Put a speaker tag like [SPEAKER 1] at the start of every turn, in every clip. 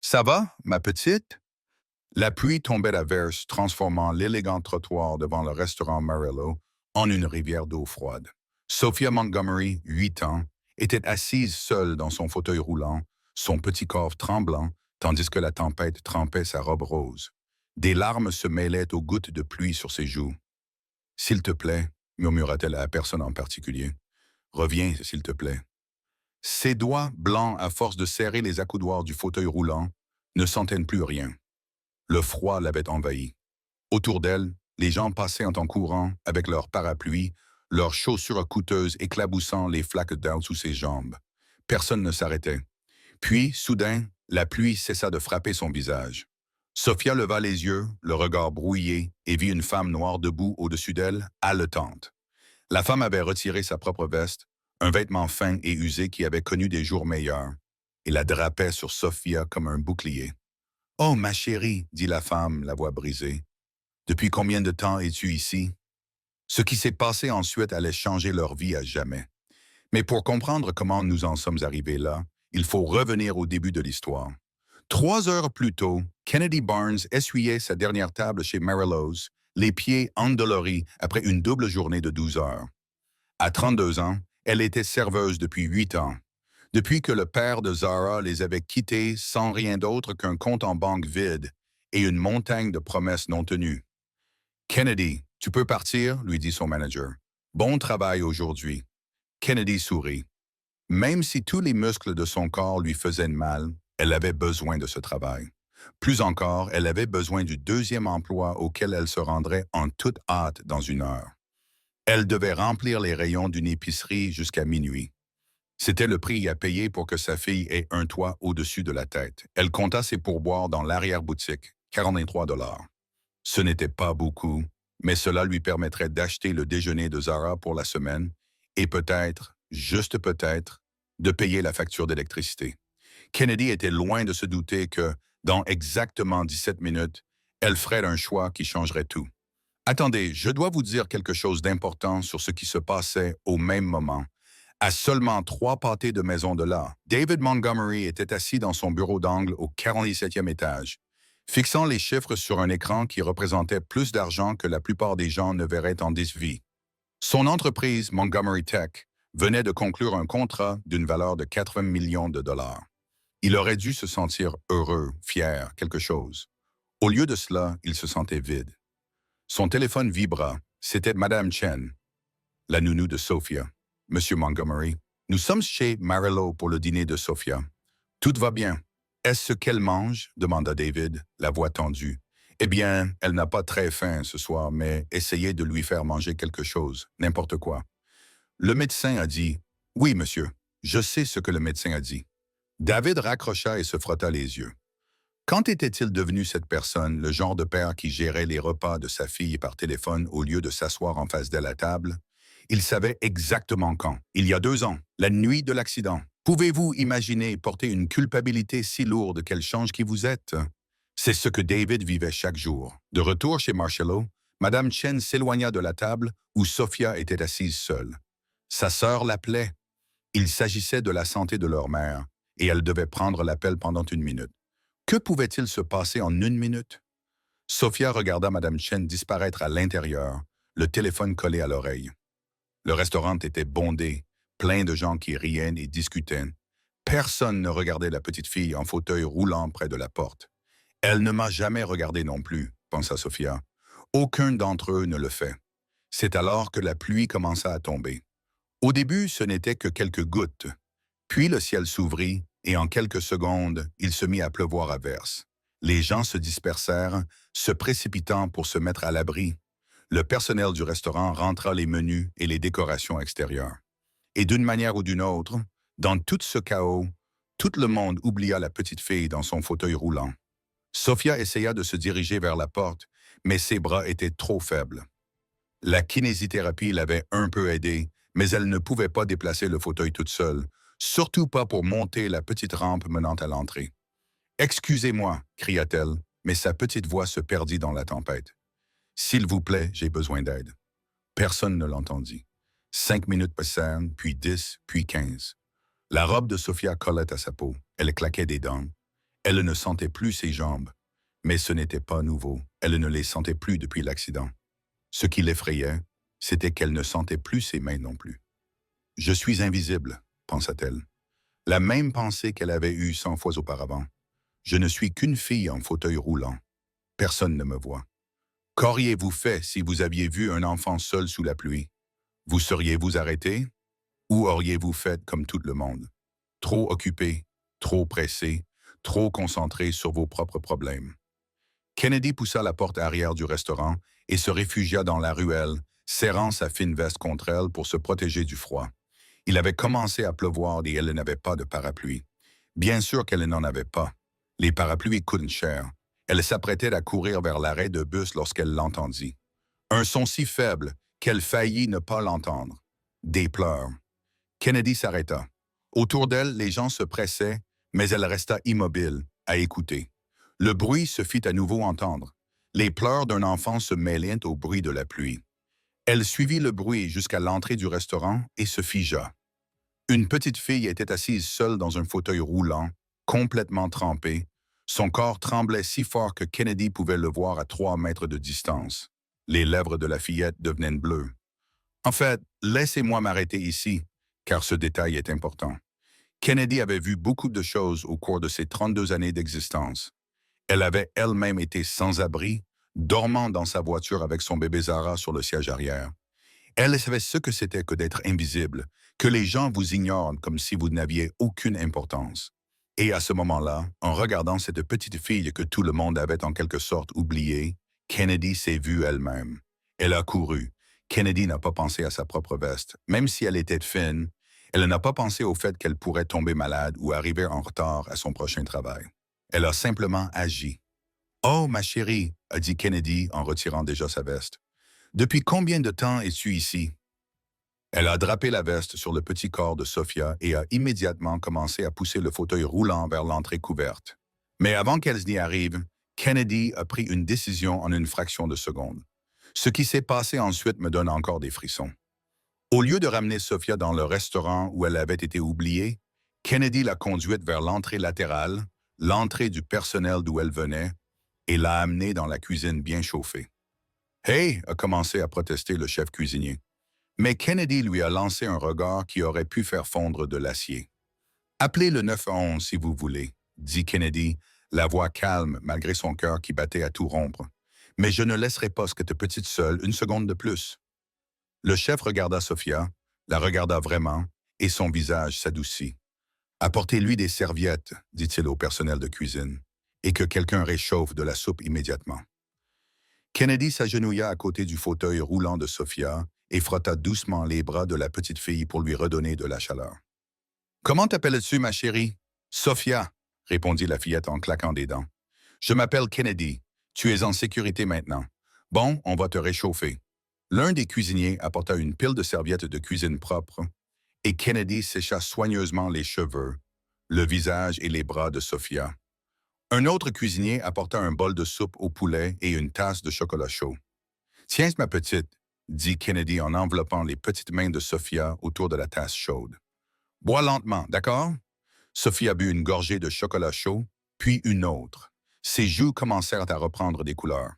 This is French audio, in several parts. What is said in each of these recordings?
[SPEAKER 1] Ça va, ma petite? La pluie tombait à verse, transformant l'élégant trottoir devant le restaurant Marillo en une rivière d'eau froide. Sophia Montgomery, 8 ans, était assise seule dans son fauteuil roulant, son petit corps tremblant, tandis que la tempête trempait sa robe rose. Des larmes se mêlaient aux gouttes de pluie sur ses joues. S'il te plaît, murmura-t-elle à personne en particulier. Reviens, s'il te plaît. Ses doigts, blancs à force de serrer les accoudoirs du fauteuil roulant, ne sentaient plus rien. Le froid l'avait envahi. Autour d'elle, les gens passaient en courant avec leurs parapluies, leurs chaussures coûteuses éclaboussant les flaques d'eau sous ses jambes. Personne ne s'arrêtait. Puis, soudain, la pluie cessa de frapper son visage. Sophia leva les yeux, le regard brouillé, et vit une femme noire debout au-dessus d'elle, haletante. La femme avait retiré sa propre veste, un vêtement fin et usé qui avait connu des jours meilleurs, et la drapait sur Sophia comme un bouclier. « Oh, ma chérie, dit la femme, la voix brisée. Depuis combien de temps es-tu ici? Ce qui s'est passé ensuite allait changer leur vie à jamais. Mais pour comprendre comment nous en sommes arrivés là, il faut revenir au début de l'histoire. 3 heures plus tôt, Kennedy Barnes essuyait sa dernière table chez Marillo's, les pieds endoloris après une double journée de 12 heures. À 32 ans, elle était serveuse depuis 8 ans. Depuis que le père de Zara les avait quittés sans rien d'autre qu'un compte en banque vide et une montagne de promesses non tenues. Kennedy, tu peux partir, lui dit son manager. Bon travail aujourd'hui. Kennedy sourit. Même si tous les muscles de son corps lui faisaient mal, elle avait besoin de ce travail. Plus encore, elle avait besoin du deuxième emploi auquel elle se rendrait en toute hâte dans 1 heure. Elle devait remplir les rayons d'une épicerie jusqu'à minuit. C'était le prix à payer pour que sa fille ait un toit au-dessus de la tête. Elle compta ses pourboires dans l'arrière-boutique, 43 $. Ce n'était pas beaucoup, mais cela lui permettrait d'acheter le déjeuner de Zara pour la semaine et peut-être, juste peut-être, de payer la facture d'électricité. Kennedy était loin de se douter que, dans exactement 17 minutes, elle ferait un choix qui changerait tout. Attendez, je dois vous dire quelque chose d'important sur ce qui se passait au même moment. À seulement 3 pâtés de maison de là, David Montgomery était assis dans son bureau d'angle au 47e étage, fixant les chiffres sur un écran qui représentait plus d'argent que la plupart des gens ne verraient en 10 vies. Son entreprise, Montgomery Tech, venait de conclure un contrat d'une valeur de 80 millions de dollars. Il aurait dû se sentir heureux, fier, quelque chose. Au lieu de cela, il se sentait vide. Son téléphone vibra. C'était Madame Chen, la nounou de Sophia. Monsieur Montgomery, nous sommes chez Marillo pour le dîner de Sophia. Tout va bien. Est-ce ce qu'elle mange? Demanda David, la voix tendue. Eh bien, elle n'a pas très faim ce soir, mais essayez de lui faire manger quelque chose, n'importe quoi. Le médecin a dit, « Oui, monsieur, je sais ce que le médecin a dit. » David raccrocha et se frotta les yeux. Quand était-il devenu cette personne, le genre de père qui gérait les repas de sa fille par téléphone au lieu de s'asseoir en face d'elle à table? Il savait exactement quand. Il y a 2 ans, la nuit de l'accident. Pouvez-vous imaginer porter une culpabilité si lourde qu'elle change qui vous êtes? C'est ce que David vivait chaque jour. De retour chez Marcello, Madame Chen s'éloigna de la table où Sophia était assise seule. Sa sœur l'appelait. Il s'agissait de la santé de leur mère, et elle devait prendre l'appel pendant 1 minute. Que pouvait-il se passer en 1 minute? Sophia regarda Madame Chen disparaître à l'intérieur, le téléphone collé à l'oreille. Le restaurant était bondé, plein de gens qui riaient et discutaient. Personne ne regardait la petite fille en fauteuil roulant près de la porte. Elle ne m'a jamais regardé non plus, pensa Sophia. Aucun d'entre eux ne le fait. C'est alors que la pluie commença à tomber. Au début, ce n'était que quelques gouttes. Puis le ciel s'ouvrit et en quelques secondes, il se mit à pleuvoir à verse. Les gens se dispersèrent, se précipitant pour se mettre à l'abri. Le personnel du restaurant rentra les menus et les décorations extérieures. Et d'une manière ou d'une autre, dans tout ce chaos, tout le monde oublia la petite fille dans son fauteuil roulant. Sophia essaya de se diriger vers la porte, mais ses bras étaient trop faibles. La kinésithérapie l'avait un peu aidée, mais elle ne pouvait pas déplacer le fauteuil toute seule, surtout pas pour monter la petite rampe menant à l'entrée. « Excusez-moi » cria-t-elle, mais sa petite voix se perdit dans la tempête. « S'il vous plaît, j'ai besoin d'aide. » Personne ne l'entendit. 5 minutes passèrent, puis 10, puis 15. La robe de Sophia collait à sa peau. Elle claquait des dents. Elle ne sentait plus ses jambes. Mais ce n'était pas nouveau. Elle ne les sentait plus depuis l'accident. Ce qui l'effrayait, c'était qu'elle ne sentait plus ses mains non plus. « Je suis invisible », pensa-t-elle. La même pensée qu'elle avait eue 100 fois auparavant. Je ne suis qu'une fille en fauteuil roulant. Personne ne me voit. Qu'auriez-vous fait si vous aviez vu un enfant seul sous la pluie? Vous seriez-vous arrêté? Ou auriez-vous fait comme tout le monde? Trop occupé, trop pressé, trop concentré sur vos propres problèmes. Kennedy poussa la porte arrière du restaurant et se réfugia dans la ruelle, serrant sa fine veste contre elle pour se protéger du froid. Il avait commencé à pleuvoir et elle n'avait pas de parapluie. Bien sûr qu'elle n'en avait pas. Les parapluies coûtent cher. Elle s'apprêtait à courir vers l'arrêt de bus lorsqu'elle l'entendit. Un son si faible qu'elle faillit ne pas l'entendre. Des pleurs. Kennedy s'arrêta. Autour d'elle, les gens se pressaient, mais elle resta immobile, à écouter. Le bruit se fit à nouveau entendre. Les pleurs d'un enfant se mêlaient au bruit de la pluie. Elle suivit le bruit jusqu'à l'entrée du restaurant et se figea. Une petite fille était assise seule dans un fauteuil roulant, complètement trempée. Son corps tremblait si fort que Kennedy pouvait le voir à 3 mètres de distance. Les lèvres de la fillette devenaient bleues. En fait, laissez-moi m'arrêter ici, car ce détail est important. Kennedy avait vu beaucoup de choses au cours de ses 32 années d'existence. Elle avait elle-même été sans abri, dormant dans sa voiture avec son bébé Zara sur le siège arrière. Elle savait ce que c'était que d'être invisible, que les gens vous ignorent comme si vous n'aviez aucune importance. Et à ce moment-là, en regardant cette petite fille que tout le monde avait en quelque sorte oubliée, Kennedy s'est vue elle-même. Elle a couru. Kennedy n'a pas pensé à sa propre veste. Même si elle était fine, elle n'a pas pensé au fait qu'elle pourrait tomber malade ou arriver en retard à son prochain travail. Elle a simplement agi. « Oh, ma chérie », a dit Kennedy en retirant déjà sa veste. « Depuis combien de temps es-tu ici? » Elle a drapé la veste sur le petit corps de Sophia et a immédiatement commencé à pousser le fauteuil roulant vers l'entrée couverte. Mais avant qu'elle n'y arrive, Kennedy a pris une décision en une fraction de seconde. Ce qui s'est passé ensuite me donne encore des frissons. Au lieu de ramener Sophia dans le restaurant où elle avait été oubliée, Kennedy l'a conduite vers l'entrée latérale, l'entrée du personnel d'où elle venait, et l'a amenée dans la cuisine bien chauffée. « Hey !» a commencé à protester le chef cuisinier. Mais Kennedy lui a lancé un regard qui aurait pu faire fondre de l'acier. « Appelez le 911 si vous voulez », dit Kennedy, la voix calme malgré son cœur qui battait à tout rompre. « Mais je ne laisserai pas cette petite seule une seconde de plus. » Le chef regarda Sophia, la regarda vraiment, et son visage s'adoucit. « Apportez-lui des serviettes, dit-il au personnel de cuisine, et que quelqu'un réchauffe de la soupe immédiatement. » Kennedy s'agenouilla à côté du fauteuil roulant de Sophia et frotta doucement les bras de la petite fille pour lui redonner de la chaleur. « Comment t'appelles-tu, ma chérie? »« Sophia, » répondit la fillette en claquant des dents. « Je m'appelle Kennedy. Tu es en sécurité maintenant. Bon, on va te réchauffer. » L'un des cuisiniers apporta une pile de serviettes de cuisine propres et Kennedy sécha soigneusement les cheveux, le visage et les bras de Sophia. Un autre cuisinier apporta un bol de soupe au poulet et une tasse de chocolat chaud. « Tiens, ma petite, » dit Kennedy en enveloppant les petites mains de Sophia autour de la tasse chaude. « Bois lentement, d'accord? » Sophia but une gorgée de chocolat chaud, puis une autre. Ses joues commencèrent à reprendre des couleurs.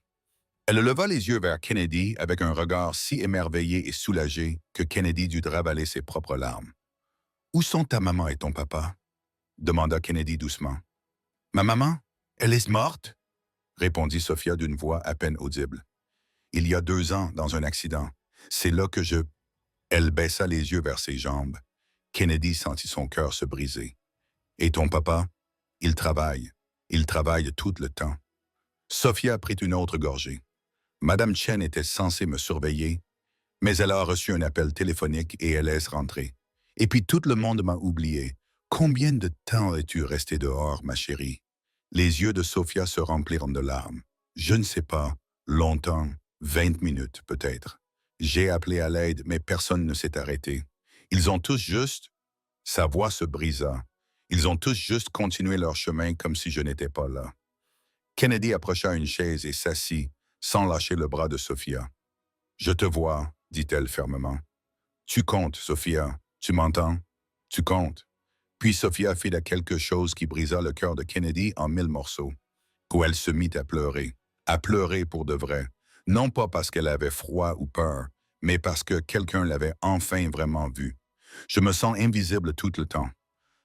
[SPEAKER 1] Elle leva les yeux vers Kennedy avec un regard si émerveillé et soulagé que Kennedy dut ravaler ses propres larmes. « Où sont ta maman et ton papa? » demanda Kennedy doucement. « Ma maman? Elle est morte? » répondit Sophia d'une voix à peine audible. « Il y a 2 ans, dans un accident. C'est là que je... » Elle baissa les yeux vers ses jambes. Kennedy sentit son cœur se briser. « Et ton papa? Il travaille. Il travaille tout le temps. » Sophia prit une autre gorgée. Madame Chen était censée me surveiller, mais elle a reçu un appel téléphonique et elle laisse rentrer. Et puis tout le monde m'a oublié. Combien de temps es-tu resté dehors, ma chérie? Les yeux de Sophia se remplirent de larmes. Je ne sais pas. Longtemps. 20 minutes, peut-être. J'ai appelé à l'aide, mais personne ne s'est arrêté. Ils ont tous juste... Sa voix se brisa. Ils ont tous juste continué leur chemin comme si je n'étais pas là. Kennedy approcha une chaise et s'assit, sans lâcher le bras de Sophia. « Je te vois, » dit-elle fermement. « Tu comptes, Sophia. Tu m'entends? Tu comptes. » Puis Sophia fit quelque chose qui brisa le cœur de Kennedy en 1000 morceaux, où elle se mit à pleurer pour de vrai, non pas parce qu'elle avait froid ou peur, mais parce que quelqu'un l'avait enfin vraiment vue. Je me sens invisible tout le temps.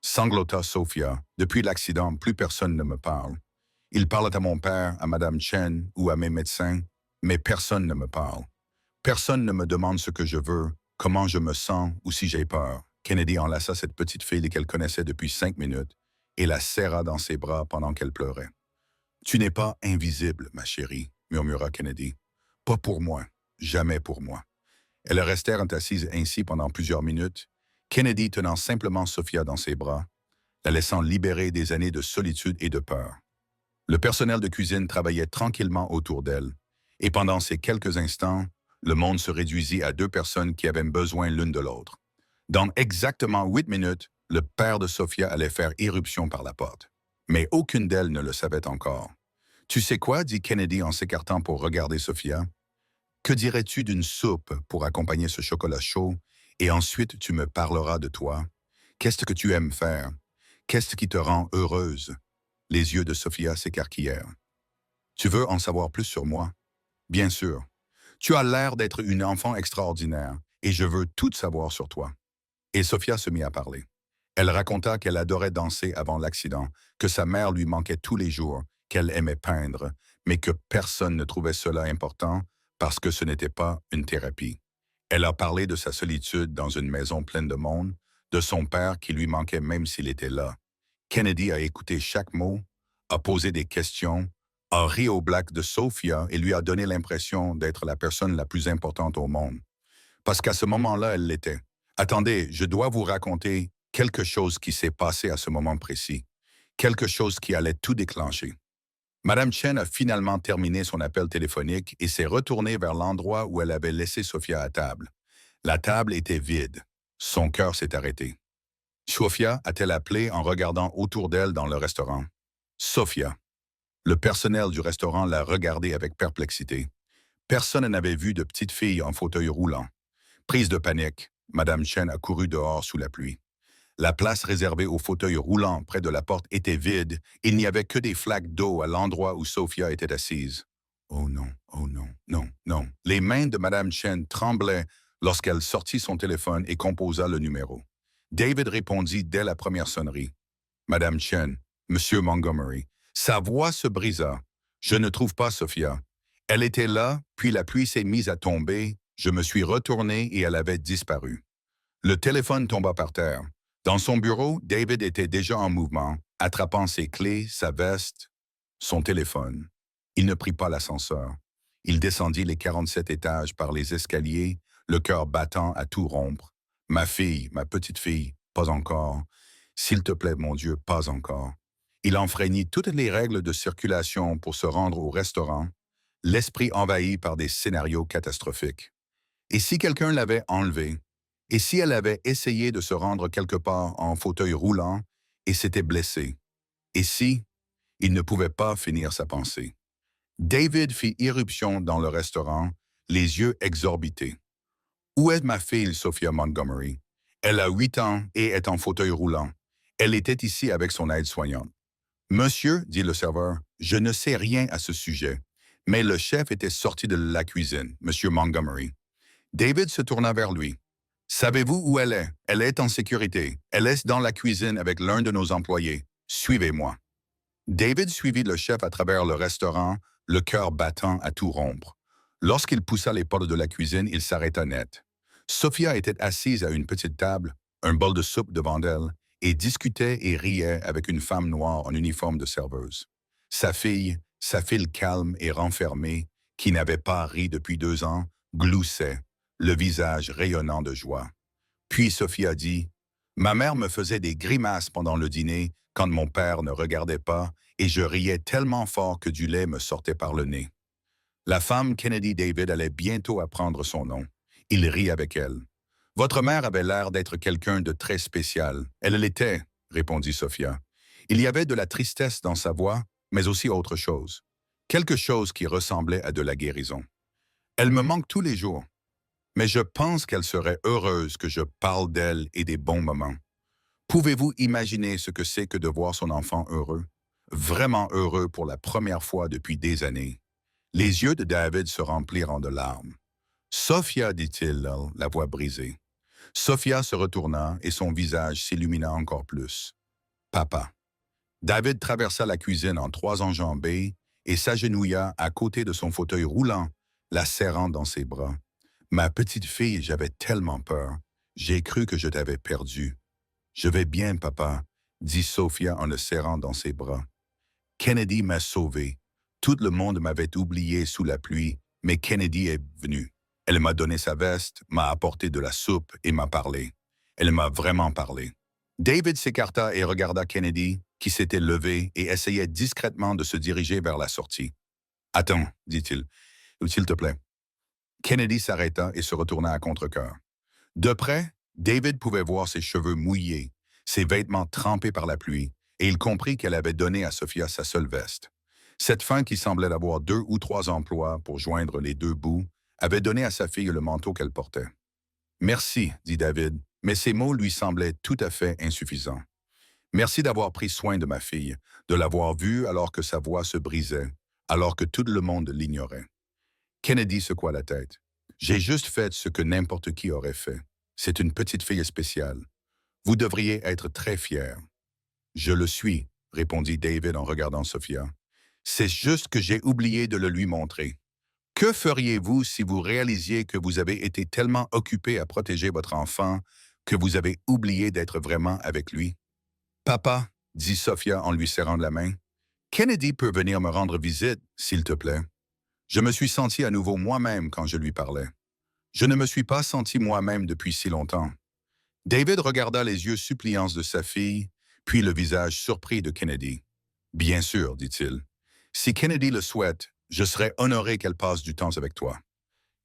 [SPEAKER 1] Sanglota Sophia. Depuis l'accident, plus personne ne me parle. Ils parlent à mon père, à Madame Chen ou à mes médecins, mais personne ne me parle. Personne ne me demande ce que je veux, comment je me sens ou si j'ai peur. Kennedy enlaça cette petite fille qu'elle connaissait depuis 5 minutes et la serra dans ses bras pendant qu'elle pleurait. « Tu n'es pas invisible, ma chérie, » murmura Kennedy. « Pas pour moi, jamais pour moi. » Elles restèrent assises ainsi pendant plusieurs minutes, Kennedy tenant simplement Sophia dans ses bras, la laissant libérer des années de solitude et de peur. Le personnel de cuisine travaillait tranquillement autour d'elle, et pendant ces quelques instants, le monde se réduisit à 2 personnes qui avaient besoin l'une de l'autre. Dans exactement 8 minutes, le père de Sophia allait faire irruption par la porte. Mais aucune d'elles ne le savait encore. « Tu sais quoi » dit Kennedy en s'écartant pour regarder Sophia. « Que dirais-tu d'une soupe pour accompagner ce chocolat chaud et ensuite tu me parleras de toi? Qu'est-ce que tu aimes faire? Qu'est-ce qui te rend heureuse ?» Les yeux de Sophia s'écarquillèrent. « Tu veux en savoir plus sur moi? » « Bien sûr. Tu as l'air d'être une enfant extraordinaire et je veux tout savoir sur toi. » Et Sophia se mit à parler. Elle raconta qu'elle adorait danser avant l'accident, que sa mère lui manquait tous les jours, qu'elle aimait peindre, mais que personne ne trouvait cela important parce que ce n'était pas une thérapie. Elle a parlé de sa solitude dans une maison pleine de monde, de son père qui lui manquait même s'il était là. Kennedy a écouté chaque mot, a posé des questions, a ri au blague de Sophia et lui a donné l'impression d'être la personne la plus importante au monde. Parce qu'à ce moment-là, elle l'était. Attendez, je dois vous raconter quelque chose qui s'est passé à ce moment précis. Quelque chose qui allait tout déclencher. Madame Chen a finalement terminé son appel téléphonique et s'est retournée vers l'endroit où elle avait laissé Sophia à table. La table était vide. Son cœur s'est arrêté. Sophia a-t-elle appelé en regardant autour d'elle dans le restaurant? Sophia. Le personnel du restaurant l'a regardée avec perplexité. Personne n'avait vu de petite fille en fauteuil roulant. Prise de panique, Madame Chen a couru dehors sous la pluie. La place réservée aux fauteuils roulants près de la porte était vide. Il n'y avait que des flaques d'eau à l'endroit où Sophia était assise. Oh non, non, non. Les mains de Madame Chen tremblaient lorsqu'elle sortit son téléphone et composa le numéro. David répondit dès la première sonnerie. Madame Chen, Monsieur Montgomery. Sa voix se brisa. Je ne trouve pas Sophia. Elle était là, puis la pluie s'est mise à tomber. Je me suis retourné et elle avait disparu. Le téléphone tomba par terre. Dans son bureau, David était déjà en mouvement, attrapant ses clés, sa veste, son téléphone. Il ne prit pas l'ascenseur. Il descendit les 47 étages par les escaliers, le cœur battant à tout rompre. Ma fille, ma petite fille, pas encore. S'il te plaît, mon Dieu, pas encore. Il enfreignit toutes les règles de circulation pour se rendre au restaurant, l'esprit envahi par des scénarios catastrophiques. Et si quelqu'un l'avait enlevée? Et si elle avait essayé de se rendre quelque part en fauteuil roulant et s'était blessée? Et si? Il ne pouvait pas finir sa pensée. David fit irruption dans le restaurant, les yeux exorbités. « Où est ma fille, Sophia Montgomery? Elle a 8 ans et est en fauteuil roulant. Elle était ici avec son aide-soignante. »« Monsieur, dit le serveur, je ne sais rien à ce sujet, mais le chef était sorti de la cuisine, Monsieur Montgomery. » David se tourna vers lui. « Savez-vous où elle est? Elle est en sécurité. Elle est dans la cuisine avec l'un de nos employés. Suivez-moi. » David suivit le chef à travers le restaurant, le cœur battant à tout rompre. Lorsqu'il poussa les portes de la cuisine, il s'arrêta net. Sophia était assise à une petite table, un bol de soupe devant elle, et discutait et riait avec une femme noire en uniforme de serveuse. Sa fille calme et renfermée, qui n'avait pas ri depuis 2 ans, gloussait, le visage rayonnant de joie. Puis Sophia dit « Ma mère me faisait des grimaces pendant le dîner quand mon père ne regardait pas et je riais tellement fort que du lait me sortait par le nez. » La femme Kennedy David allait bientôt apprendre son nom. Il rit avec elle. « Votre mère avait l'air d'être quelqu'un de très spécial. Elle l'était, » répondit Sophia. Il y avait de la tristesse dans sa voix, mais aussi autre chose. Quelque chose qui ressemblait à de la guérison. « Elle me manque tous les jours. Mais je pense qu'elle serait heureuse que je parle d'elle et des bons moments. Pouvez-vous imaginer ce que c'est que de voir son enfant heureux? Vraiment heureux pour la première fois depuis des années. Les yeux de David se remplirent de larmes. Sophia, dit-il, la voix brisée. Sophia se retourna et son visage s'illumina encore plus. Papa. David traversa la cuisine en trois enjambées et s'agenouilla à côté de son fauteuil roulant, la serrant dans ses bras. Ma petite fille, j'avais tellement peur. J'ai cru que je t'avais perdue. Je vais bien, papa, dit Sophia en le serrant dans ses bras. Kennedy m'a sauvé. Tout le monde m'avait oublié sous la pluie, mais Kennedy est venue. Elle m'a donné sa veste, m'a apporté de la soupe et m'a parlé. Elle m'a vraiment parlé. David s'écarta et regarda Kennedy, qui s'était levé et essayait discrètement de se diriger vers la sortie. « Attends, dit-il, s'il te plaît. » Kennedy s'arrêta et se retourna à contre-cœur. De près, David pouvait voir ses cheveux mouillés, ses vêtements trempés par la pluie, et il comprit qu'elle avait donné à Sophia sa seule veste. Cette femme qui semblait avoir 2 ou 3 emplois pour joindre les deux bouts avait donné à sa fille le manteau qu'elle portait. « Merci, dit David, mais ces mots lui semblaient tout à fait insuffisants. Merci d'avoir pris soin de ma fille, de l'avoir vue alors que sa voix se brisait, alors que tout le monde l'ignorait. » Kennedy secoua la tête. « J'ai juste fait ce que n'importe qui aurait fait. C'est une petite fille spéciale. Vous devriez être très fier. »« Je le suis, » répondit David en regardant Sophia. « C'est juste que j'ai oublié de le lui montrer. Que feriez-vous si vous réalisiez que vous avez été tellement occupé à protéger votre enfant que vous avez oublié d'être vraiment avec lui? »« Papa, » dit Sophia en lui serrant la main, « Kennedy peut venir me rendre visite, s'il te plaît. » Je me suis senti à nouveau moi-même quand je lui parlais. Je ne me suis pas senti moi-même depuis si longtemps. David regarda les yeux suppliants de sa fille, puis le visage surpris de Kennedy. « Bien sûr, dit-il. Si Kennedy le souhaite, je serais honoré qu'elle passe du temps avec toi. »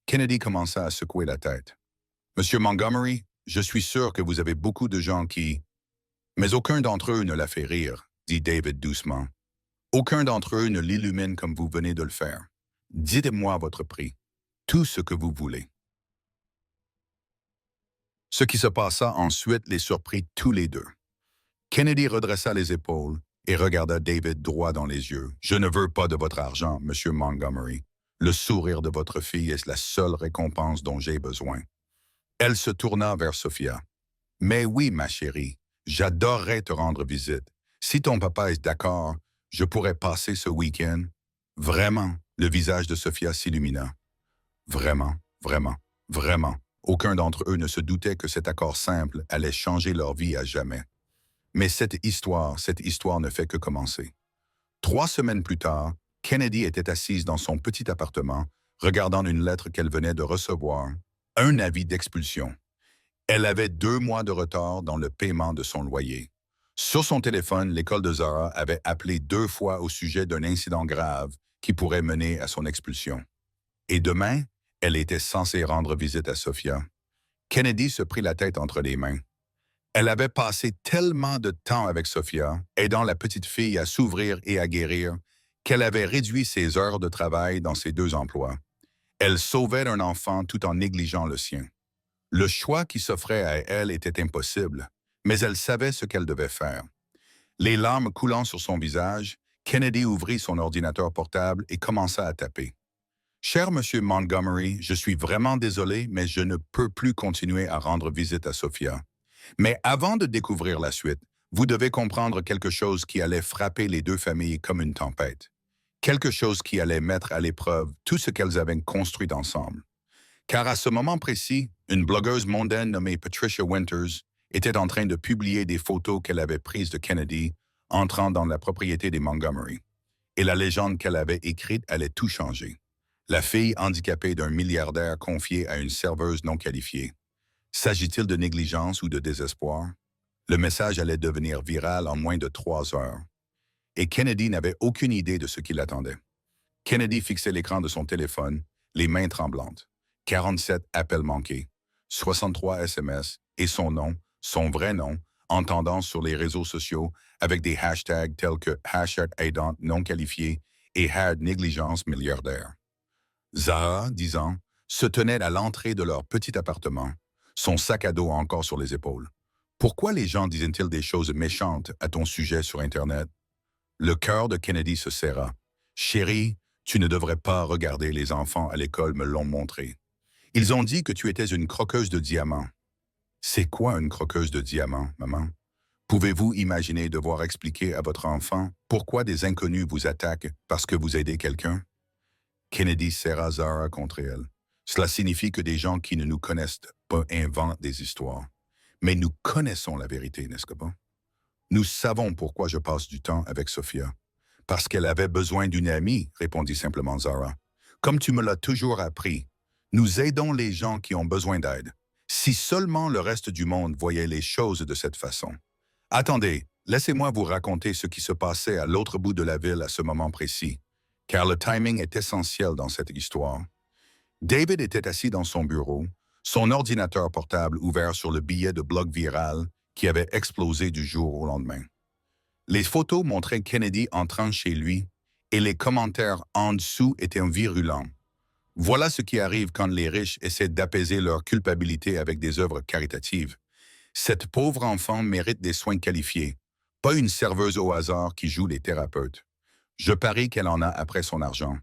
[SPEAKER 1] Kennedy commença à secouer la tête. « Monsieur Montgomery, je suis sûr que vous avez beaucoup de gens qui... » « Mais aucun d'entre eux ne la fait rire, » dit David doucement. « Aucun d'entre eux ne l'illumine comme vous venez de le faire. Dites-moi votre prix. Tout ce que vous voulez. » Ce qui se passa ensuite les surprit tous les deux. Kennedy redressa les épaules et regarda David droit dans les yeux. « Je ne veux pas de votre argent, Monsieur Montgomery. Le sourire de votre fille est la seule récompense dont j'ai besoin. » Elle se tourna vers Sophia. « Mais oui, ma chérie, j'adorerais te rendre visite. Si ton papa est d'accord, je pourrais passer ce week-end. » Vraiment, le visage de Sophia s'illumina. Vraiment, vraiment, vraiment. Aucun d'entre eux ne se doutait que cet accord simple allait changer leur vie à jamais. Mais cette histoire ne fait que commencer. 3 semaines plus tard, Kennedy était assise dans son petit appartement, regardant une lettre qu'elle venait de recevoir, un avis d'expulsion. Elle avait 2 mois de retard dans le paiement de son loyer. Sur son téléphone, l'école de Zara avait appelé 2 fois au sujet d'un incident grave qui pourrait mener à son expulsion. Et demain, elle était censée rendre visite à Sophia. Kennedy se prit la tête entre les mains. Elle avait passé tellement de temps avec Sophia, aidant la petite fille à s'ouvrir et à guérir, qu'elle avait réduit ses heures de travail dans ses 2 emplois. Elle sauvait un enfant tout en négligeant le sien. Le choix qui s'offrait à elle était impossible, mais elle savait ce qu'elle devait faire. Les larmes coulant sur son visage, Kennedy ouvrit son ordinateur portable et commença à taper. « Cher Monsieur Montgomery, je suis vraiment désolé, mais je ne peux plus continuer à rendre visite à Sophia. Mais avant de découvrir la suite, vous devez comprendre quelque chose qui allait frapper les 2 familles comme une tempête. Quelque chose qui allait mettre à l'épreuve tout ce qu'elles avaient construit ensemble. Car à ce moment précis, une blogueuse mondaine nommée Patricia Winters était en train de publier des photos qu'elle avait prises de Kennedy entrant dans la propriété des Montgomery. Et la légende qu'elle avait écrite allait tout changer. La fille handicapée d'un milliardaire confiée à une serveuse non qualifiée. S'agit-il de négligence ou de désespoir? Le message allait devenir viral en moins de 3 heures. Et Kennedy n'avait aucune idée de ce qui l'attendait. Kennedy fixait l'écran de son téléphone, les mains tremblantes. 47 appels manqués, 63 SMS et son nom, son vrai nom, en tendance sur les réseaux sociaux avec des hashtags tels que #aidante non qualifié et #négligence milliardaire. Zara, 10 ans, se tenait à l'entrée de leur petit appartement, son sac à dos encore sur les épaules. Pourquoi les gens disent-ils des choses méchantes à ton sujet sur Internet? Le cœur de Kennedy se serra. Chérie, tu ne devrais pas regarder, les enfants à l'école me l'ont montré. Ils ont dit que tu étais une croqueuse de diamants. C'est quoi une croqueuse de diamants, maman? Pouvez-vous imaginer devoir expliquer à votre enfant pourquoi des inconnus vous attaquent parce que vous aidez quelqu'un? Kennedy serra Zara contre elle. Cela signifie que des gens qui ne nous connaissent pas inventent des histoires. Mais nous connaissons la vérité, n'est-ce pas? Nous savons pourquoi je passe du temps avec Sophia. Parce qu'elle avait besoin d'une amie, répondit simplement Zara. Comme tu me l'as toujours appris, nous aidons les gens qui ont besoin d'aide. Si seulement le reste du monde voyait les choses de cette façon. Attendez, laissez-moi vous raconter ce qui se passait à l'autre bout de la ville à ce moment précis, car le timing est essentiel dans cette histoire. David était assis dans son bureau, son ordinateur portable ouvert sur le billet de blog viral qui avait explosé du jour au lendemain. Les photos montraient Kennedy entrant chez lui et les commentaires en dessous étaient virulents. Voilà ce qui arrive quand les riches essaient d'apaiser leur culpabilité avec des œuvres caritatives. Cette pauvre enfant mérite des soins qualifiés, pas une serveuse au hasard qui joue les thérapeutes. Je parie qu'elle en a après son argent.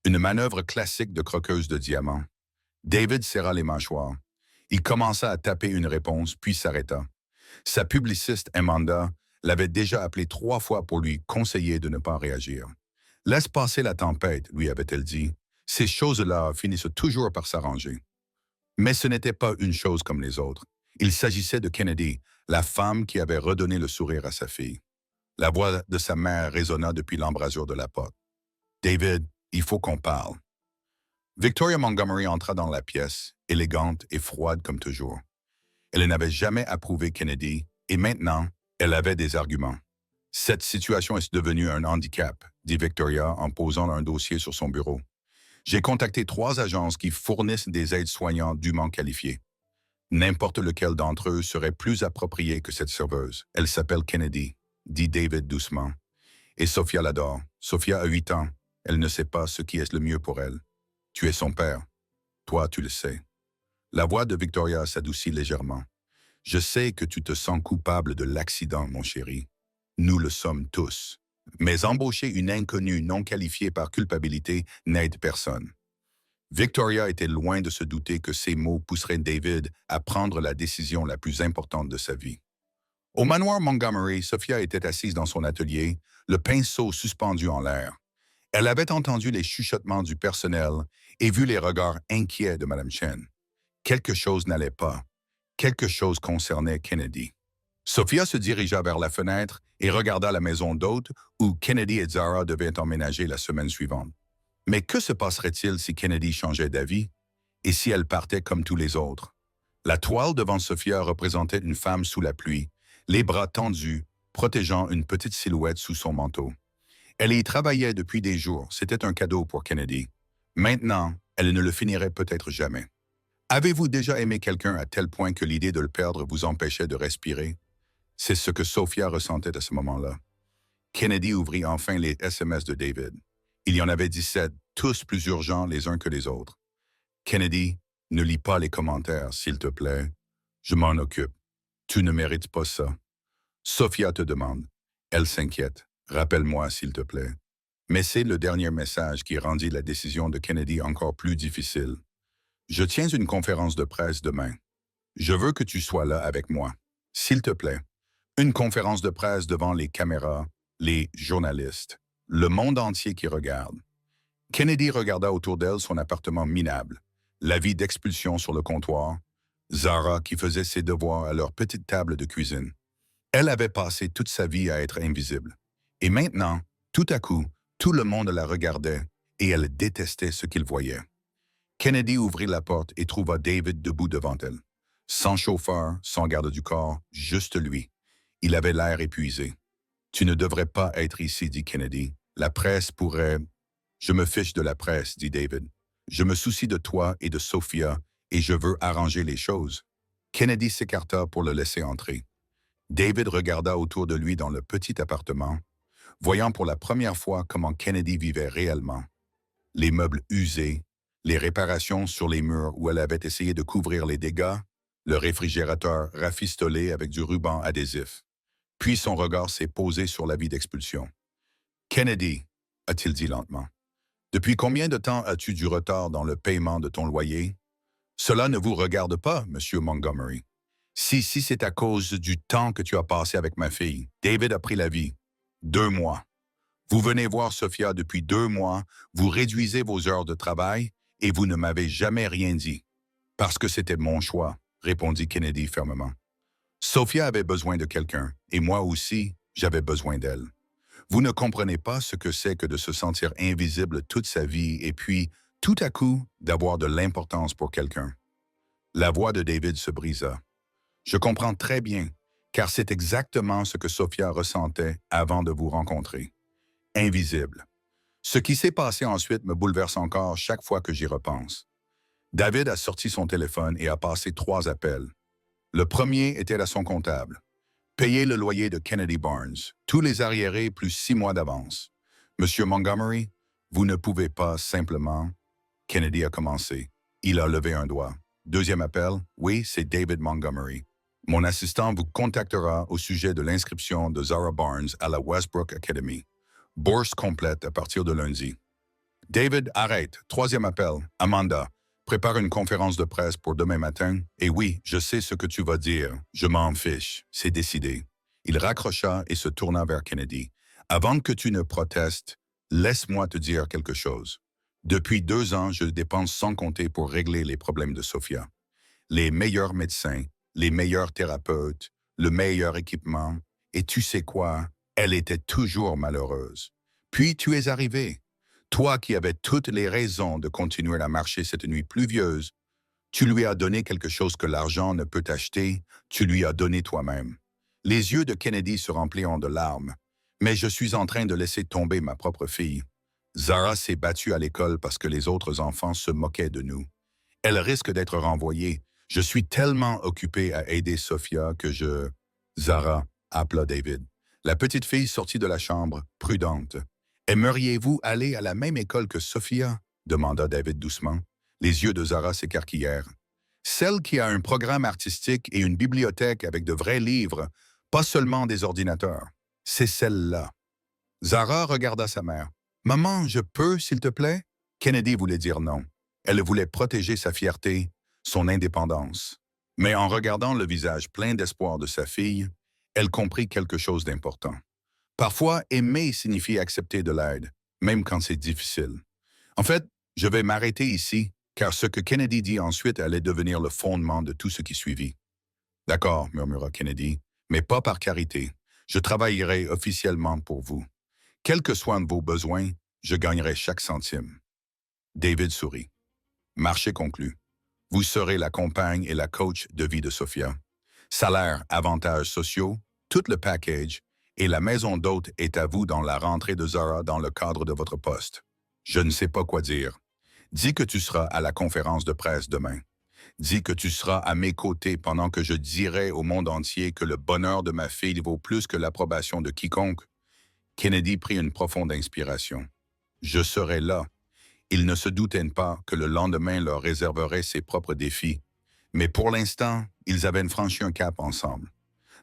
[SPEAKER 1] Une manœuvre classique de croqueuse de diamants. David serra les mâchoires. Il commença à taper une réponse, puis s'arrêta. Sa publiciste, Amanda, l'avait déjà appelé 3 fois pour lui conseiller de ne pas réagir. « Laisse passer la tempête », lui avait-elle dit. « Ces choses-là finissent toujours par s'arranger. » Mais ce n'était pas une chose comme les autres. Il s'agissait de Kennedy, la femme qui avait redonné le sourire à sa fille. La voix de sa mère résonna depuis l'embrasure de la porte. « David, il faut qu'on parle. » Victoria Montgomery entra dans la pièce, élégante et froide comme toujours. Elle n'avait jamais approuvé Kennedy, et maintenant, elle avait des arguments. « Cette situation est devenue un handicap », dit Victoria en posant un dossier sur son bureau. « J'ai contacté 3 agences qui fournissent des aides-soignants dûment qualifiés. N'importe lequel d'entre eux serait plus approprié que cette serveuse. Elle s'appelle Kennedy, dit David doucement. Et Sophia l'adore. Sophia a 8 ans. Elle ne sait pas ce qui est le mieux pour elle. Tu es son père. Toi, tu le sais. » La voix de Victoria s'adoucit légèrement. « Je sais que tu te sens coupable de l'accident, mon chéri. Nous le sommes tous. Mais embaucher une inconnue non qualifiée par culpabilité n'aide personne. » Victoria était loin de se douter que ces mots pousseraient David à prendre la décision la plus importante de sa vie. Au manoir Montgomery, Sophia était assise dans son atelier, le pinceau suspendu en l'air. Elle avait entendu les chuchotements du personnel et vu les regards inquiets de Mme Chen. Quelque chose n'allait pas. Quelque chose concernait Kennedy. Sophia se dirigea vers la fenêtre et regarda la maison d'hôte où Kennedy et Zara devaient emménager la semaine suivante. Mais que se passerait-il si Kennedy changeait d'avis et si elle partait comme tous les autres? La toile devant Sophia représentait une femme sous la pluie, les bras tendus, protégeant une petite silhouette sous son manteau. Elle y travaillait depuis des jours, c'était un cadeau pour Kennedy. Maintenant, elle ne le finirait peut-être jamais. Avez-vous déjà aimé quelqu'un à tel point que l'idée de le perdre vous empêchait de respirer? C'est ce que Sophia ressentait à ce moment-là. Kennedy ouvrit enfin les SMS de David. Il y en avait 17, tous plus urgents les uns que les autres. « Kennedy, ne lis pas les commentaires, s'il te plaît. Je m'en occupe. Tu ne mérites pas ça. Sophia te demande. Elle s'inquiète. Rappelle-moi, s'il te plaît. » Mais c'est le dernier message qui rendit la décision de Kennedy encore plus difficile. « Je tiens une conférence de presse demain. Je veux que tu sois là avec moi. S'il te plaît. » Une conférence de presse devant les caméras, les journalistes, le monde entier qui regarde. Kennedy regarda autour d'elle son appartement minable, l'avis d'expulsion sur le comptoir, Zara qui faisait ses devoirs à leur petite table de cuisine. Elle avait passé toute sa vie à être invisible. Et maintenant, tout à coup, tout le monde la regardait et elle détestait ce qu'il voyait. Kennedy ouvrit la porte et trouva David debout devant elle. Sans chauffeur, sans garde du corps, juste lui. Il avait l'air épuisé. « Tu ne devrais pas être ici, dit Kennedy. La presse pourrait... » « Je me fiche de la presse, dit David. Je me soucie de toi et de Sophia et je veux arranger les choses. Kennedy s'écarta pour le laisser entrer. David regarda autour de lui dans le petit appartement, voyant pour la première fois comment Kennedy vivait réellement. Les meubles usés, les réparations sur les murs où elle avait essayé de couvrir les dégâts, le réfrigérateur rafistolé avec du ruban adhésif. Puis son regard s'est posé sur l'avis d'expulsion. « Kennedy, a-t-il dit lentement, depuis combien de temps as-tu du retard dans le paiement de ton loyer? Cela ne vous regarde pas, Monsieur Montgomery. Si c'est à cause du temps que tu as passé avec ma fille. David a pris la vie. 2 mois. Vous venez voir Sophia depuis 2 mois, vous réduisez vos heures de travail et vous ne m'avez jamais rien dit. Parce que c'était mon choix, répondit Kennedy fermement. Sophia avait besoin de quelqu'un et moi aussi, j'avais besoin d'elle. Vous ne comprenez pas ce que c'est que de se sentir invisible toute sa vie et puis, tout à coup, d'avoir de l'importance pour quelqu'un. La voix de David se brisa. Je comprends très bien, car c'est exactement ce que Sophia ressentait avant de vous rencontrer. Invisible. Ce qui s'est passé ensuite me bouleverse encore chaque fois que j'y repense. David a sorti son téléphone et a passé 3 appels. Le premier était à son comptable. Payer le loyer de Kennedy Barnes, tous les arriérés plus 6 mois d'avance. Monsieur Montgomery, vous ne pouvez pas simplement... Kennedy a commencé. Il a levé un doigt. Deuxième appel, oui, c'est David Montgomery. Mon assistant vous contactera au sujet de l'inscription de Zara Barnes à la Westbrook Academy. Bourse complète à partir de lundi. David, arrête. Troisième appel. Amanda, prépare une conférence de presse pour demain matin. Et oui, je sais ce que tu vas dire. Je m'en fiche. C'est décidé. Il raccrocha et se tourna vers Kennedy. Avant que tu ne protestes, laisse-moi te dire quelque chose. Depuis 2 ans, je dépense sans compter pour régler les problèmes de Sophia. Les meilleurs médecins, les meilleurs thérapeutes, le meilleur équipement. Et tu sais quoi? Elle était toujours malheureuse. Puis tu es arrivé. Toi qui avais toutes les raisons de continuer à marcher cette nuit pluvieuse, tu lui as donné quelque chose que l'argent ne peut acheter, tu lui as donné toi-même. Les yeux de Kennedy se remplirent de larmes. Mais je suis en train de laisser tomber ma propre fille. Zara s'est battue à l'école parce que les autres enfants se moquaient de nous. Elle risque d'être renvoyée. Je suis tellement occupé à aider Sophia que je... Zara, appela David. La petite fille sortit de la chambre, prudente. Aimeriez-vous aller à la même école que Sophia? Demanda David doucement. Les yeux de Zara s'écarquillèrent. Celle qui a un programme artistique et une bibliothèque avec de vrais livres, pas seulement des ordinateurs. C'est celle-là. Zara regarda sa mère. Maman, je peux, s'il te plaît? Kennedy voulait dire non. Elle voulait protéger sa fierté, son indépendance. Mais en regardant le visage plein d'espoir de sa fille, elle comprit quelque chose d'important. Parfois, aimer signifie accepter de l'aide, même quand c'est difficile. En fait, je vais m'arrêter ici, car ce que Kennedy dit ensuite allait devenir le fondement de tout ce qui suivit. D'accord, murmura Kennedy, mais pas par charité. Je travaillerai officiellement pour vous. Quels que soient vos besoins, je gagnerai chaque centime. David sourit. Marché conclu. Vous serez la compagne et la coach de vie de Sophia. Salaire, avantages sociaux, tout le package, et la maison d'hôte est à vous dans la rentrée de Zara dans le cadre de votre poste. Je ne sais pas quoi dire. Dis que tu seras à la conférence de presse demain. Dis que tu seras à mes côtés pendant que je dirai au monde entier que le bonheur de ma fille vaut plus que l'approbation de quiconque. Kennedy prit une profonde inspiration. Je serai là. Il ne se doutait pas que le lendemain leur réserverait ses propres défis. Mais pour l'instant, ils avaient franchi un cap ensemble.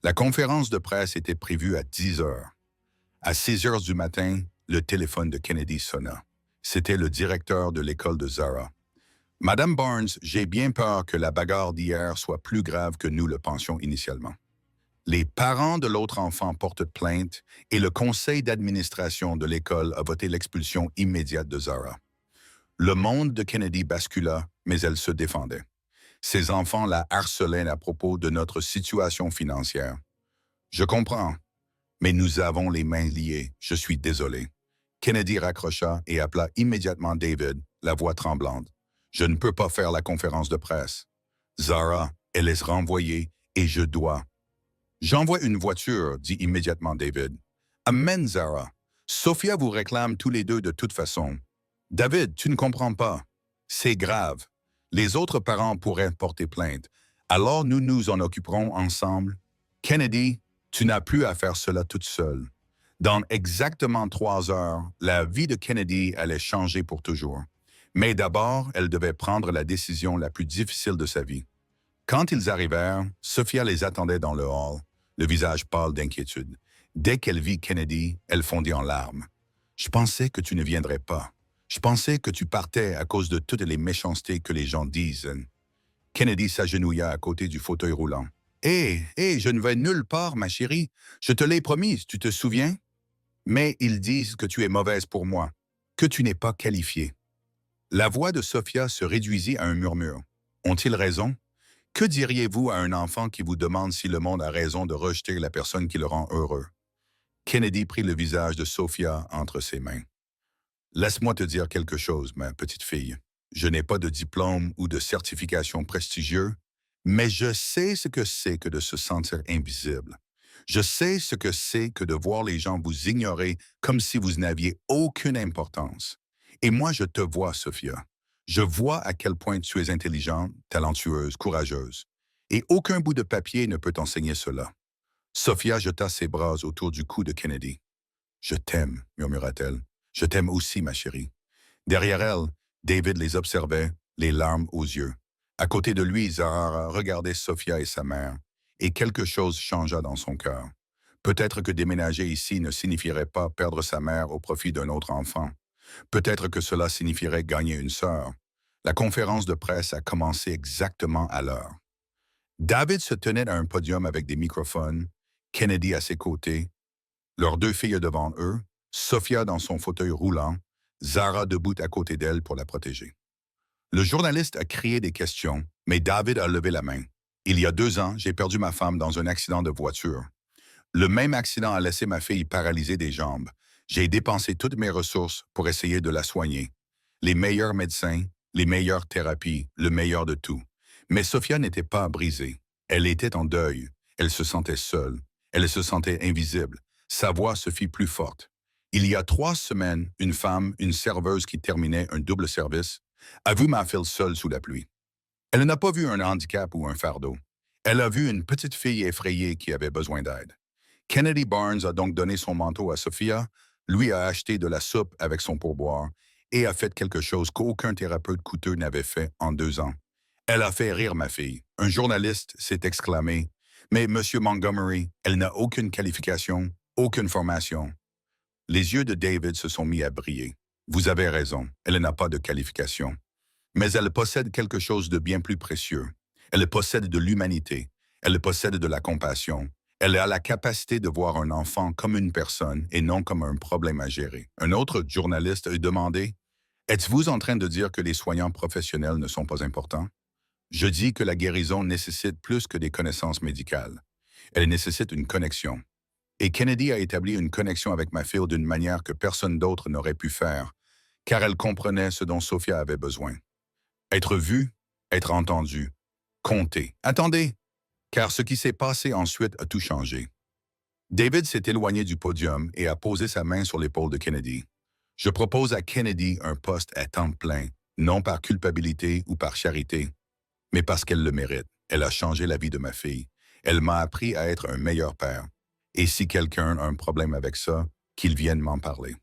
[SPEAKER 1] La conférence de presse était prévue à 10 heures. À 6 heures du matin, le téléphone de Kennedy sonna. C'était le directeur de l'école de Zara. « Madame Barnes, j'ai bien peur que la bagarre d'hier soit plus grave que nous le pensions initialement. Les parents de l'autre enfant portent plainte et le conseil d'administration de l'école a voté l'expulsion immédiate de Zara. Le monde de Kennedy bascula, mais elle se défendait. Ses enfants la harcelaient à propos de notre situation financière. Je comprends, mais nous avons les mains liées, je suis désolé. Kennedy raccrocha et appela immédiatement David, la voix tremblante. Je ne peux pas faire la conférence de presse. Zara, elle est renvoyée et je dois. J'envoie une voiture, dit immédiatement David. Amène Zara. Sophia vous réclame tous les deux de toute façon. David, tu ne comprends pas. C'est grave. Les autres parents pourraient porter plainte. Alors nous nous en occuperons ensemble. Kennedy, tu n'as plus à faire cela toute seule. Dans exactement 3 heures, la vie de Kennedy allait changer pour toujours. Mais d'abord, elle devait prendre la décision la plus difficile de sa vie. Quand ils arrivèrent, Sophia les attendait dans le hall, le visage pâle d'inquiétude. Dès qu'elle vit Kennedy, elle fondit en larmes. « Je pensais que tu ne viendrais pas. Je pensais que tu partais à cause de toutes les méchancetés que les gens disent. » Kennedy s'agenouilla à côté du fauteuil roulant. « Hé, je ne vais nulle part, ma chérie. Je te l'ai promis, tu te souviens? Mais ils disent que tu es mauvaise pour moi, que tu n'es pas qualifiée. » La voix de Sophia se réduisit à un murmure. « Ont-ils raison? Que diriez-vous à un enfant qui vous demande si le monde a raison de rejeter la personne qui le rend heureux? » Kennedy prit le visage de Sophia entre ses mains. « Laisse-moi te dire quelque chose, ma petite fille. Je n'ai pas de diplôme ou de certification prestigieux, mais je sais ce que c'est que de se sentir invisible. Je sais ce que c'est que de voir les gens vous ignorer comme si vous n'aviez aucune importance. Et moi, je te vois, Sophia. Je vois à quel point tu es intelligente, talentueuse, courageuse. Et aucun bout de papier ne peut t'enseigner cela. » Sophia jeta ses bras autour du cou de Kennedy. « Je t'aime, murmura-t-elle. Je t'aime aussi, ma chérie. » Derrière elle, David les observait, les larmes aux yeux. À côté de lui, Zahara regardait Sophia et sa mère, et quelque chose changea dans son cœur. Peut-être que déménager ici ne signifierait pas perdre sa mère au profit d'un autre enfant. Peut-être que cela signifierait gagner une sœur. La conférence de presse a commencé exactement à l'heure. David se tenait à un podium avec des microphones, Kennedy à ses côtés, leurs deux filles devant eux, Sophia dans son fauteuil roulant, Zara debout à côté d'elle pour la protéger. Le journaliste a crié des questions, mais David a levé la main. « Il y a 2 ans, j'ai perdu ma femme dans un accident de voiture. Le même accident a laissé ma fille paralysée des jambes. J'ai dépensé toutes mes ressources pour essayer de la soigner. Les meilleurs médecins, les meilleures thérapies, le meilleur de tout. Mais Sophia n'était pas brisée. Elle était en deuil. Elle se sentait seule. Elle se sentait invisible. Sa voix se fit plus forte. Il y a 3 semaines, une femme, une serveuse qui terminait un double service, a vu ma fille seule sous la pluie. Elle n'a pas vu un handicap ou un fardeau. Elle a vu une petite fille effrayée qui avait besoin d'aide. Kennedy Barnes a donc donné son manteau à Sophia, lui a acheté de la soupe avec son pourboire et a fait quelque chose qu'aucun thérapeute coûteux n'avait fait en 2 ans. Elle a fait rire ma fille. Un journaliste s'est exclamé « Mais Monsieur Montgomery, elle n'a aucune qualification, aucune formation. » Les yeux de David se sont mis à briller. « Vous avez raison, elle n'a pas de qualification. Mais elle possède quelque chose de bien plus précieux. Elle possède de l'humanité. Elle possède de la compassion. Elle a la capacité de voir un enfant comme une personne et non comme un problème à gérer. » Un autre journaliste a demandé « Êtes-vous en train de dire que les soignants professionnels ne sont pas importants? » Je dis que la guérison nécessite plus que des connaissances médicales. Elle nécessite une connexion. Et Kennedy a établi une connexion avec ma fille d'une manière que personne d'autre n'aurait pu faire, car elle comprenait ce dont Sophia avait besoin. Être vue, être entendue, compter. Attendez, car ce qui s'est passé ensuite a tout changé. David s'est éloigné du podium et a posé sa main sur l'épaule de Kennedy. Je propose à Kennedy un poste à temps plein, non par culpabilité ou par charité, mais parce qu'elle le mérite. Elle a changé la vie de ma fille. Elle m'a appris à être un meilleur père. Et si quelqu'un a un problème avec ça, qu'il vienne m'en parler.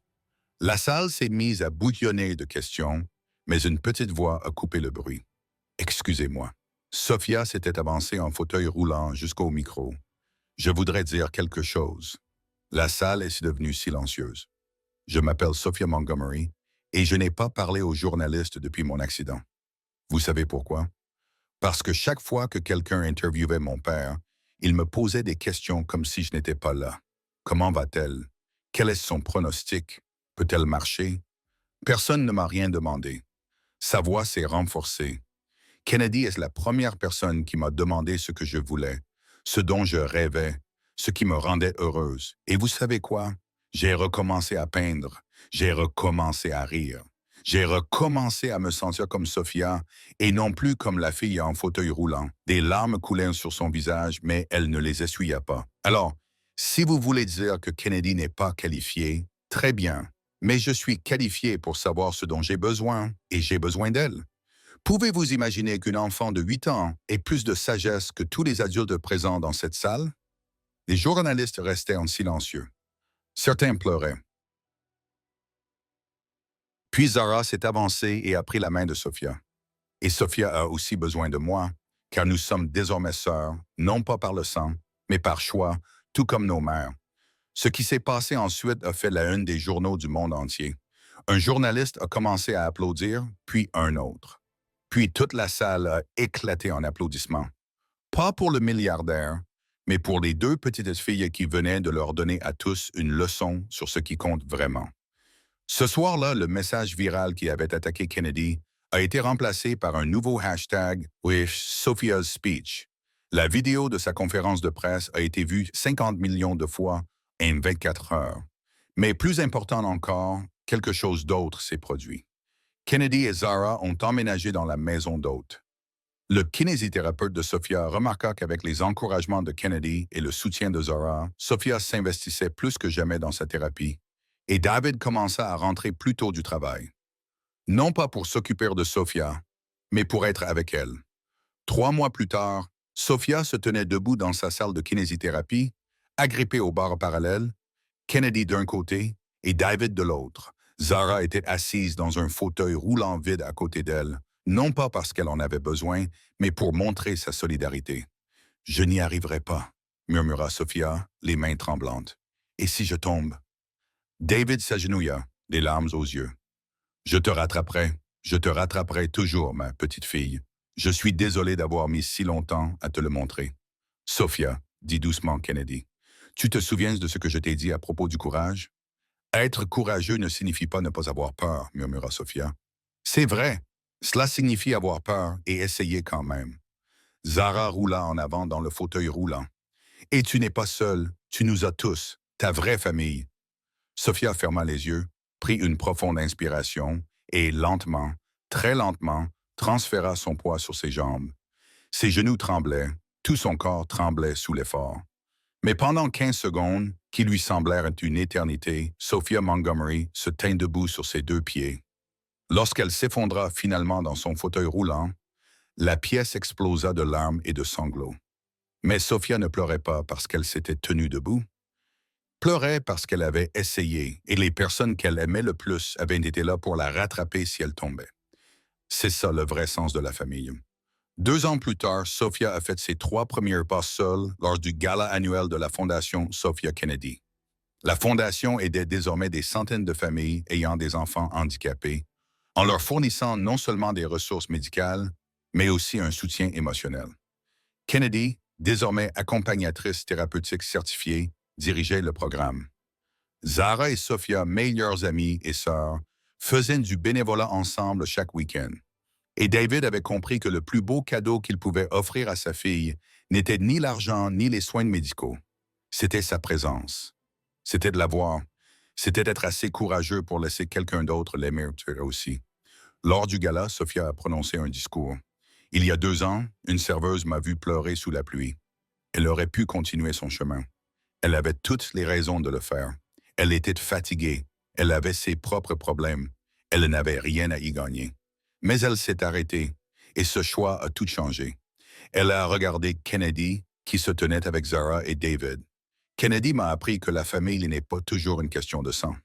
[SPEAKER 1] La salle s'est mise à bouillonner de questions, mais une petite voix a coupé le bruit. « Excusez-moi. » Sophia s'était avancée en fauteuil roulant jusqu'au micro. « Je voudrais dire quelque chose. » La salle est devenue silencieuse. Je m'appelle Sophia Montgomery et je n'ai pas parlé aux journalistes depuis mon accident. Vous savez pourquoi? Parce que chaque fois que quelqu'un interviewait mon père, il me posait des questions comme si je n'étais pas là. Comment va-t-elle? Quel est son pronostic? Peut-elle marcher? Personne ne m'a rien demandé. Sa voix s'est renforcée. Kennedy est la première personne qui m'a demandé ce que je voulais, ce dont je rêvais, ce qui me rendait heureuse. Et vous savez quoi? J'ai recommencé à peindre, j'ai recommencé à rire. J'ai recommencé à me sentir comme Sophia et non plus comme la fille en fauteuil roulant. Des larmes coulaient sur son visage, mais elle ne les essuya pas. Alors, si vous voulez dire que Kennedy n'est pas qualifiée, très bien, mais je suis qualifié pour savoir ce dont j'ai besoin et j'ai besoin d'elle. Pouvez-vous imaginer qu'une enfant de 8 ans ait plus de sagesse que tous les adultes présents dans cette salle? Les journalistes restaient en silencieux. Certains pleuraient. Puis Zara s'est avancée et a pris la main de Sophia. Et Sophia a aussi besoin de moi. car nous sommes désormais sœurs, non pas par le sang, mais par choix, tout comme nos mères. Ce qui s'est passé ensuite a fait la une des journaux du monde entier. Un journaliste a commencé à applaudir, puis un autre. Puis toute la salle a éclaté en applaudissements. Pas pour le milliardaire, mais pour les deux petites filles qui venaient de leur donner à tous une leçon sur ce qui compte vraiment. Ce soir-là, le message viral qui avait attaqué Kennedy a été remplacé par un nouveau hashtag with Sophia's speech. La vidéo de sa conférence de presse a été vue 50 millions de fois en 24 heures. Mais plus important encore, quelque chose d'autre s'est produit. Kennedy et Zara ont emménagé dans la maison d'hôte. Le kinésithérapeute de Sophia remarqua qu'avec les encouragements de Kennedy et le soutien de Zara, Sophia s'investissait plus que jamais dans sa thérapie, et David commença à rentrer plus tôt du travail. Non pas pour s'occuper de Sophia, mais pour être avec elle. 3 mois plus tard, Sophia se tenait debout dans sa salle de kinésithérapie, agrippée au bar parallèle, Kennedy d'un côté et David de l'autre. Zara était assise dans un fauteuil roulant vide à côté d'elle, non pas parce qu'elle en avait besoin, mais pour montrer sa solidarité. « Je n'y arriverai pas », murmura Sophia, les mains tremblantes. « Et si je tombe ?» David s'agenouilla, les larmes aux yeux. « Je te rattraperai toujours, ma petite fille. Je suis désolé d'avoir mis si longtemps à te le montrer. » « Sophia, » dit doucement Kennedy, « tu te souviens de ce que je t'ai dit à propos du courage? » « Être courageux ne signifie pas ne pas avoir peur, » murmura Sophia. « C'est vrai, cela signifie avoir peur et essayer quand même. » Zara roula en avant dans le fauteuil roulant. « Et tu n'es pas seule, tu nous as tous, ta vraie famille. » Sophia ferma les yeux, prit une profonde inspiration et lentement, très lentement, transféra son poids sur ses jambes. Ses genoux tremblaient, tout son corps tremblait sous l'effort. Mais pendant 15 secondes, qui lui semblèrent une éternité, Sophia Montgomery se tint debout sur ses 2 pieds. Lorsqu'elle s'effondra finalement dans son fauteuil roulant, la pièce explosa de larmes et de sanglots. Mais Sophia ne pleurait pas parce qu'elle s'était tenue debout. Pleurait parce qu'elle avait essayé et les personnes qu'elle aimait le plus avaient été là pour la rattraper si elle tombait. C'est ça le vrai sens de la famille. 2 ans plus tard, Sophia a fait ses 3 premiers pas seule lors du gala annuel de la Fondation Sophia Kennedy. La Fondation aidait désormais des centaines de familles ayant des enfants handicapés, en leur fournissant non seulement des ressources médicales, mais aussi un soutien émotionnel. Kennedy, désormais accompagnatrice thérapeutique certifiée, dirigeait le programme. Zara et Sophia, meilleures amies et sœurs, faisaient du bénévolat ensemble chaque week-end. Et David avait compris que le plus beau cadeau qu'il pouvait offrir à sa fille n'était ni l'argent ni les soins médicaux. C'était sa présence. C'était de la voir. C'était d'être assez courageux pour laisser quelqu'un d'autre l'aimer aussi. Lors du gala, Sophia a prononcé un discours. « Il y a 2 ans, une serveuse m'a vu pleurer sous la pluie. Elle aurait pu continuer son chemin. Elle avait toutes les raisons de le faire. Elle était fatiguée. Elle avait ses propres problèmes. Elle n'avait rien à y gagner. Mais elle s'est arrêtée, et ce choix a tout changé. Elle a regardé Kennedy, qui se tenait avec Zara et David. Kennedy m'a appris que la famille n'est pas toujours une question de sang.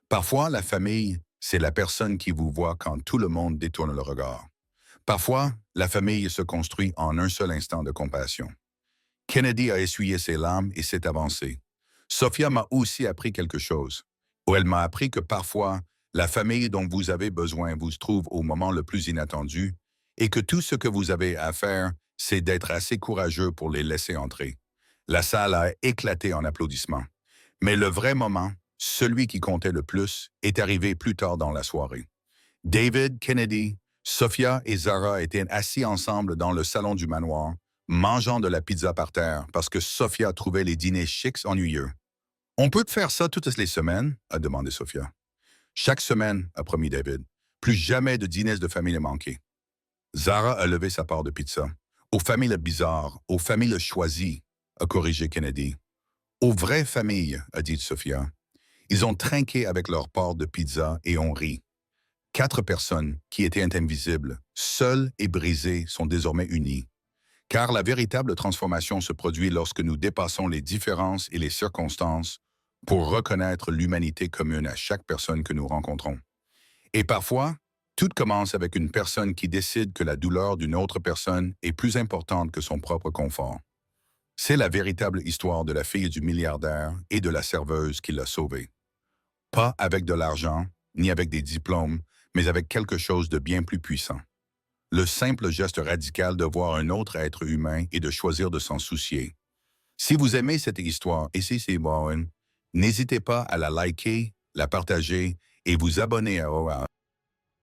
[SPEAKER 1] Parfois, la famille, c'est la personne qui vous voit quand tout le monde détourne le regard. Parfois, la famille se construit en un seul instant de compassion. Kennedy a essuyé ses larmes et s'est avancée. Sophia m'a aussi appris quelque chose. Elle m'a appris que parfois, la famille dont vous avez besoin vous trouve au moment le plus inattendu et que tout ce que vous avez à faire, c'est d'être assez courageux pour les laisser entrer. La salle a éclaté en applaudissements. Mais le vrai moment, celui qui comptait le plus, est arrivé plus tard dans la soirée. David, Kennedy, Sophia et Zara étaient assis ensemble dans le salon du manoir, mangeant de la pizza par terre parce que Sophia trouvait les dîners chics ennuyeux. « On peut faire ça toutes les semaines ?» a demandé Sophia. « Chaque semaine » a promis David. « Plus jamais de dîners de famille manqués. » Zara a levé sa part de pizza. « Aux familles bizarres, aux familles choisies » a corrigé Kennedy. « Aux vraies familles » a dit Sophia. Ils ont trinqué avec leur part de pizza et ont ri. 4 personnes qui étaient invisibles, seules et brisées, sont désormais unies. Car la véritable transformation se produit lorsque nous dépassons les différences et les circonstances pour reconnaître l'humanité commune à chaque personne que nous rencontrons. Et parfois, Tout commence avec une personne qui décide que la douleur d'une autre personne est plus importante que son propre confort. C'est la véritable histoire de la fille du milliardaire et de la serveuse qui l'a sauvée. Pas avec de l'argent, ni avec des diplômes, mais avec quelque chose de bien plus puissant. Le simple geste radical de voir un autre être humain et de choisir de s'en soucier. Si vous aimez cette histoire et si c'est bon, n'hésitez pas à la liker, la partager et vous abonner à OA